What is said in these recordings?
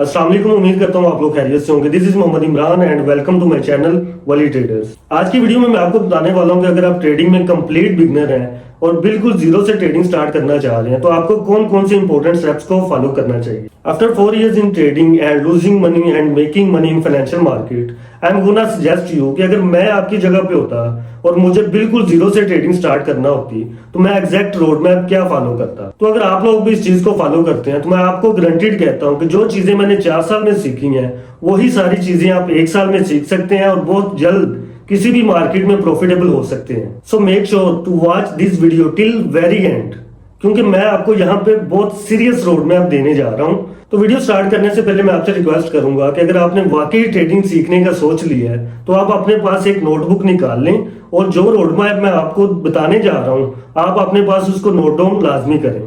अस्सलाम वालेकुम। उम्मीद करता हूँ आप लोग खैरियत से होंगे। This is Mohammad Imran and welcome to my channel Wali traders. आज की वीडियो में मैं आपको बताने वाला हूँ कि अगर आप ट्रेडिंग में कंप्लीट बिगनर हैं और बिल्कुल जीरो से ट्रेडिंग स्टार्ट करना चाह रहे हैं तो आपको कौन कौन से इंपॉर्टेंट स्टेप्स को फॉलो करना चाहिए। After 4 years in trading and losing money and making money in financial market, I am gonna suggest you कि अगर मैं आपकी जगह पे होता और मुझे बिल्कुल जीरो से ट्रेडिंग स्टार्ट करना होती तो मैं एग्जैक्ट रोड मैप क्या फॉलो करता। तो अगर आप लोग भी इस चीज को फॉलो करते हैं तो मैं आपको गारंटीड कहता हूं कि जो चीजें मैंने 4 साल में सीखी हैं वही सारी चीजें आप 1 साल में सीख सकते हैं और बहुत जल्द किसी भी मार्केट में प्रॉफिटेबल हो सकते हैं। So make sure to watch this video till very end, क्योंकि मैं आपको यहाँ पे बहुत सीरियस रोड मैप देने जा रहा हूँ। तो वीडियो स्टार्ट करने से पहले मैं आपसे रिक्वेस्ट करूंगा कि अगर आपने वाकई ट्रेडिंग सीखने का सोच लिया है तो आप अपने पास एक नोटबुक निकाल लें और जो रोड मैप मैं आपको बताने जा रहा हूँ आप अपने पास उसको नोट डाउन लाजमी करें।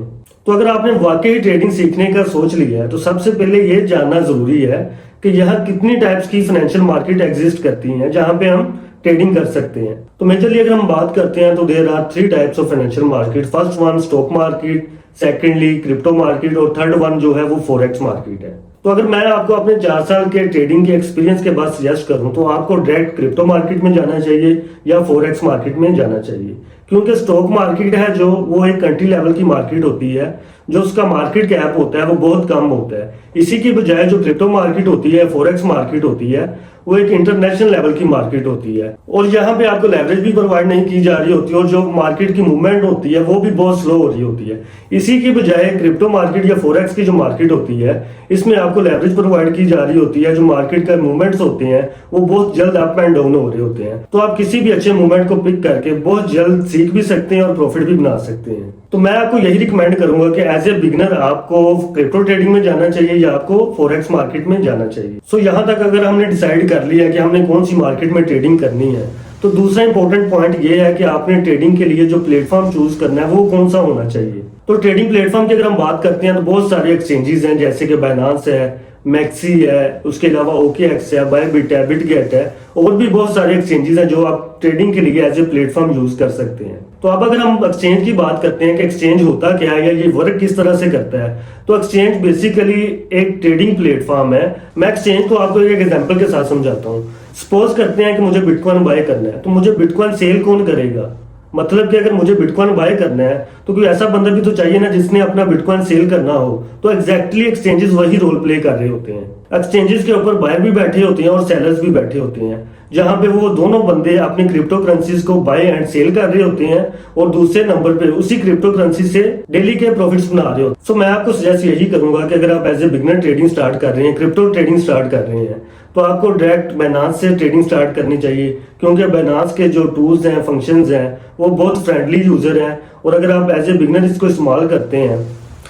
तो अगर आपने वाकई ट्रेडिंग सीखने का सोच लिया है तो सबसे पहले ये जानना जरूरी है कि यहाँ कितनी टाइप्स की फाइनेंशियल मार्केट एग्जिस्ट करती हैं जहां पे हम ट्रेडिंग कर सकते हैं। तो मेजरली अगर हम बात करते हैं तो there are 3 types of financial market. First one stock market, secondly crypto market और थर्ड वन जो है वो फॉरेक्स मार्केट है। तो अगर मैं आपको अपने 4 साल के ट्रेडिंग के एक्सपीरियंस के बाद सजेस्ट करूं तो आपको डायरेक्ट क्रिप्टो मार्केट में जाना चाहिए या फॉरेक्स मार्केट में जाना चाहिए, क्योंकि स्टॉक मार्केट है जो वो एक कंट्री लेवल की मार्केट होती है, जो उसका मार्केट कैप होता है वो बहुत कम होता है। इसी की बजाय जो क्रिप्टो मार्केट होती है, फॉरेक्स मार्केट होती है, वो एक इंटरनेशनल लेवल की मार्केट होती है और यहाँ पे आपको लेवरेज भी प्रोवाइड नहीं की जा रही होती है और जो मार्केट की मूवमेंट होती है वो भी बहुत स्लो हो रही होती है। इसी की बजाय क्रिप्टो मार्केट या फॉरेक्स की जो मार्केट होती है इसमें आपको लेवरेज प्रोवाइड की जा रही होती है। जो मार्केट का मूवमेंट्स होते हैं वो बहुत जल्द अप एंड डाउन हो रहे होते हैं, तो आप किसी भी अच्छे मूवमेंट को पिक करके बहुत जल्द सीख भी सकते हैं और प्रॉफिट भी बना सकते हैं। तो मैं आपको यही रिकमेंड करूंगा कि एज ए बिगनर आपको क्रिप्टो ट्रेडिंग में जाना चाहिए या आपको फॉरेक्स मार्केट में जाना चाहिए। सो यहाँ तक अगर हमने डिसाइड कर लिया कि हमने कौन सी मार्केट में ट्रेडिंग करनी है तो दूसरा इंपॉर्टेंट पॉइंट ये है कि आपने ट्रेडिंग के लिए जो प्लेटफॉर्म चूज करना है वो कौन सा होना चाहिए। तो ट्रेडिंग प्लेटफॉर्म की अगर हम बात करते हैं तो बहुत सारे एक्सचेंजेस हैं, जैसे कि बाइनांस है, मैक्सी है, उसके अलावा OKX है, बायबिट है, बिटगेट है और भी बहुत सारे एक्सचेंजेस हैं जो आप ट्रेडिंग के लिए एज ए प्लेटफॉर्म यूज कर सकते हैं। तो अब अगर हम एक्सचेंज की बात करते हैं कि एक्सचेंज होता क्या है या ये वर्क किस तरह से करता है, तो एक्सचेंज बेसिकली एक ट्रेडिंग प्लेटफॉर्म है। मैं एक्सचेंज को आपको एक एग्जांपल के साथ समझाता हूँ। सपोज करते हैं कि मुझे बिटकॉइन बाय करना है, तो मुझे बिटकॉइन सेल कौन करेगा? मतलब कि अगर मुझे बिटकॉइन बाय करना है तो कोई ऐसा बंदा भी तो चाहिए ना जिसने अपना बिटकॉइन सेल करना हो। तो एग्जैक्टली एक्सचेंजेस वही रोल प्ले कर रहे होते हैं। एक्सचेंजेस के ऊपर बायर भी बैठे होते हैं और सेलर्स भी बैठे होते हैं, जहां पे वो दोनों बंदे अपनी क्रिप्टो करेंसीज को बाय एंड सेल कर रहे होते हैं और दूसरे नंबर पे उसी क्रिप्टो करेंसी से डेली के प्रॉफिट्स बना रहे होते हैं। सो मैं आपको सजेस्ट यही करूंगा कि अगर आप as a beginner trading start कर रहे हैं, क्रिप्टो ट्रेडिंग स्टार्ट कर रहे हैं, तो आपको डायरेक्ट बाइनांस से ट्रेडिंग स्टार्ट करनी चाहिए, क्योंकि बाइनांस के जो टूल्स हैं, फंक्शंस हैं, वो बहुत फ्रेंडली यूजर हैं और अगर आप एज ए बिगनर इसको इस्तेमाल करते हैं,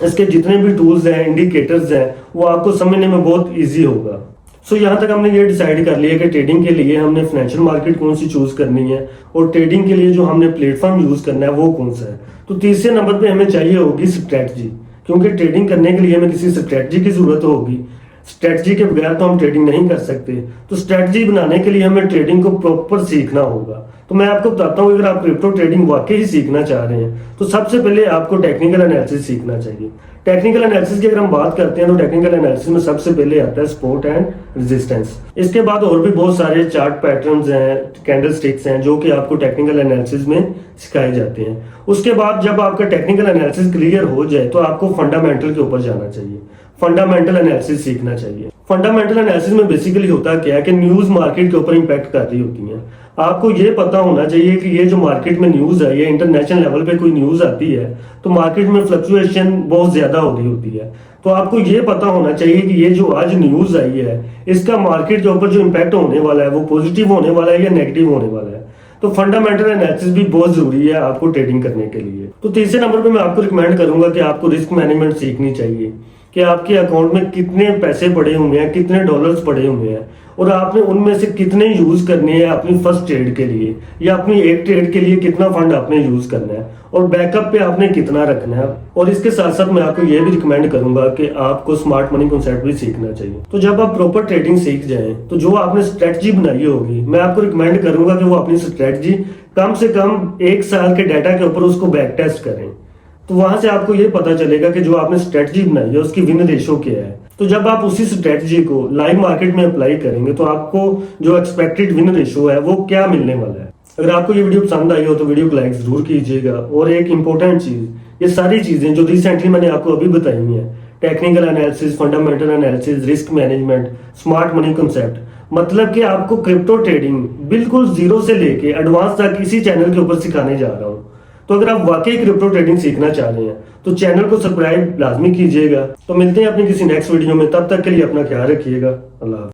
इसके जितने भी टूल्स हैं, इंडिकेटर्स हैं, वो आपको समझने में बहुत ईजी होगा। सो यहाँ तक हमने ये डिसाइड कर लिया कि ट्रेडिंग के लिए हमने फाइनेंशियल मार्केट कौन सी चूज करनी है और ट्रेडिंग के लिए जो हमने प्लेटफॉर्म यूज करना है वो कौन सा है। तो तीसरे नंबर पे हमें चाहिए होगी स्ट्रेटजी, क्योंकि ट्रेडिंग करने के लिए हमें किसी स्ट्रेटजी की जरूरत होगी। स्ट्रेटजी के बगैर तो हम ट्रेडिंग नहीं कर सकते। तो स्ट्रेटजी बनाने के लिए हमें ट्रेडिंग को प्रॉपर सीखना होगा। तो मैं आपको बताता हूँ, अगर आप क्रिप्टो ट्रेडिंग वाकई ही सीखना चाह रहे हैं तो सबसे पहले आपको टेक्निकल एनालिसिस सीखना चाहिए। टेक्निकल एनालिसिस की अगर हम बात करते हैं तो टेक्निकल एनालिसिस में सबसे पहले आता है सपोर्ट एंड रेजिस्टेंस। इसके बाद और भी बहुत सारे चार्ट पैटर्न्स हैं, कैंडल स्टिक्स हैं, जो कि आपको टेक्निकल एनालिसिस में सिखाए जाते हैं। उसके बाद जब आपका टेक्निकल एनालिसिस क्लियर हो जाए तो आपको फंडामेंटल के ऊपर जाना चाहिए, फंडामेंटल एनालिसिस सीखना चाहिए। फंडामेंटल एनालिसिस में बेसिकली होता क्या है कि न्यूज मार्केट के ऊपर इंपैक्ट कर रही होती है। आपको ये पता होना चाहिए कि ये जो मार्केट में न्यूज है, ये इंटरनेशनल लेवल पे कोई न्यूज आती है तो मार्केट में फ्लक्चुएशन बहुत ज्यादा हो रही होती है। तो आपको ये पता होना चाहिए कि ये जो आज न्यूज आई है इसका मार्केट के ऊपर जो इम्पैक्ट होने वाला है वो पॉजिटिव होने वाला है या नेगेटिव होने वाला है। तो फंडामेंटल एनालिसिस भी बहुत जरूरी है आपको ट्रेडिंग करने के लिए। तो तीसरे नंबर पे मैं आपको रिकमेंड करूंगा कि आपको रिस्क मैनेजमेंट सीखनी चाहिए कि आपके अकाउंट में कितने पैसे पड़े हुए हैं, कितने डॉलर्स पड़े हुए हैं और आपने उनमें से कितने यूज करने हैं अपनी फर्स्ट ट्रेड के लिए या अपनी एक ट्रेड के लिए कितना फंड आपने यूज करना है और बैकअप पे आपने कितना रखना है। और इसके साथ साथ मैं आपको यह भी रिकमेंड करूंगा कि आपको स्मार्ट मनी कॉन्सेप्ट भी सीखना चाहिए। तो जब आप प्रॉपर ट्रेडिंग सीख जाएं तो जो आपने स्ट्रेटजी बनाई होगी, मैं आपको रिकमेंड करूंगा कि वो अपनी स्ट्रेटजी कम से कम 1 साल के डाटा के ऊपर उसको बैक टेस्ट करें। तो वहां से आपको ये पता चलेगा कि जो आपने स्ट्रेटजी बनाई है उसकी विन रेशो क्या है। तो जब आप उसी स्ट्रेटजी को लाइव मार्केट में अप्लाई करेंगे तो आपको जो एक्सपेक्टेड विन रेशो है वो क्या मिलने वाला है। अगर आपको ये वीडियो पसंद आई हो तो वीडियो को लाइक जरूर कीजिएगा। और एक इंपॉर्टेंट चीज, ये सारी चीजें जो रिसेंटली मैंने आपको अभी बताई हैं, technical analysis, fundamental analysis, risk management, smart money concept, मतलब कि आपको क्रिप्टो ट्रेडिंग बिल्कुल जीरो से लेके एडवांस तक इसी चैनल के ऊपर सिखाने जा रहा हूँ। तो अगर आप वाकई क्रिप्टो ट्रेडिंग सीखना चाह रहे हैं तो चैनल को सब्सक्राइब लाजमी कीजिएगा। तो मिलते हैं अपनी किसी नेक्स्ट वीडियो में, तब तक के लिए अपना ख्याल रखिएगा। अल्लाह हाफ़िज़।